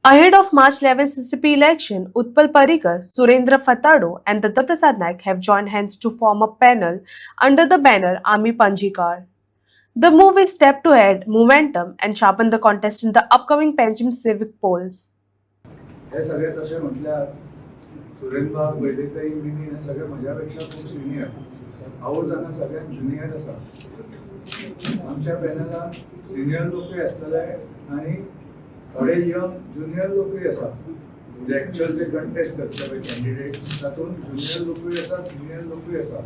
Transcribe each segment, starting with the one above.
Ahead of March 11 CCP election, Utpal Parikar, Surendra Fatado, and Datta Prasad Naik have joined hands to form a panel under the banner Army Panjikar. The move is step to add momentum and sharpen the contest in the upcoming Panjim civic polls. हे सगळे तसे म्हटल्यार सुरेंद्रबाब वैदेताई mini हे सगळे म्हज्यापेक्षा खूप senior हांव जाणा सगळ्यात ज्युनियर आसा आमच्या पॅनलान सिनियर लोकूय आसतले आनी थोडे यंग ज्युनियर लोकूय आसा म्हणजे एक्चुअल जे कंटेस्ट करतले पळय कॅन्डिडेट्स तातूंत ज्युनियर लोकूय आसा सिनियर लोकूय आसा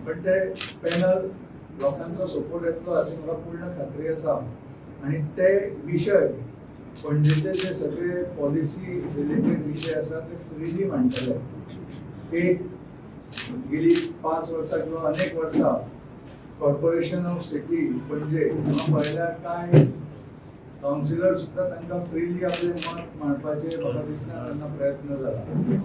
पण ते पॅनल लोकांचो सपोर्ट येतलो हाची म्हाका पूर्ण खात्री आसा आनी ते विशय पणजेचे जे सगळे पॉलिसी रिलेटेड विषय आसा ते फ्रीली मांडटले एक गेली 5 वर्सां किंवा अनेक वर्सां कॉर्पोरेशन ऑफ सिटी पणजे हांगा पळयल्यार काय कावन्सिलर सुद्दां तांकां फ्रीली आपलें मत मांडपाचें म्हाका दिसना तेन्ना प्रयत्न जाला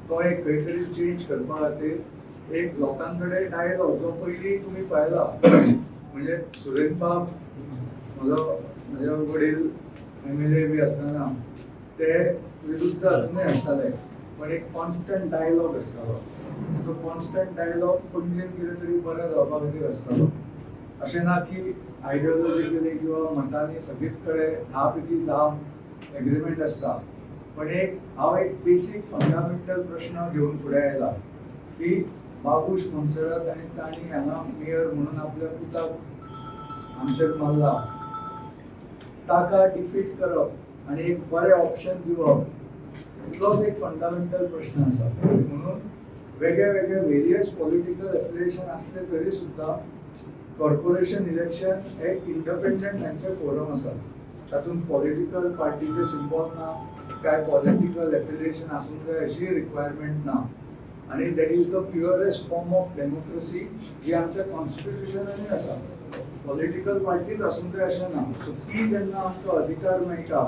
तो एक खंय तरी चेंज करपा खातीर एक लोकां कडेन डायलॉग जो पयलीं तुमी पळयला म्हणजे सुरेंद्रबाब म्हजे वडील MLA बी असताना ते विरुद्ध अजूनही आसताले पण एक कॉन्स्टंट डायलॉग आसतालो तो कॉन्स्टंट डायलॉग पणजेन कितें तरी बरें जावपा खातीर आसतालो अशें ना की आयडियोलॉजिकली किंवा मतांनी सगळीच कडेन 10 पैकी 10 एग्रीमेंट आसता पण हांव एक बेसीक फंडामेंटल प्रश्न घेवन फुडें आयला की बाबूश मोन्सेरात आनी तांणी हांगा मेयर म्हणून आपल्या पुताक आमचेर मारला ताका डिफीट करप आनी एक बरें ऑप्शन दिवप इतलोच एक फंडामेंटल प्रश्न आसा म्हणून वेगळे वेगळे वेरियस पॉलिटिकल एफिलिएशन आसले तरी सुद्दां कॉर्पोरेशन इलेक्शन एक इंडिपेंडंट तांचे फोरम आसा तातूंत पॉलिटिकल पार्टीचे सिंबॉल ना काय पॉलिटिकल एफिलिएशन आसूंक जाय अशी रिक्वायरमेंट ना आनी that is the purest form of democracy जी आमच्या कॉन्स्टिट्युशनानूय आसा पॉलिटिकल पार्टीज आसूंक जाय अशें ना सो ती जेन्ना आमकां अधिकार मेळटा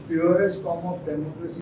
प्युअरेस्ट फॉर्म ऑफ डेमोक्रेसी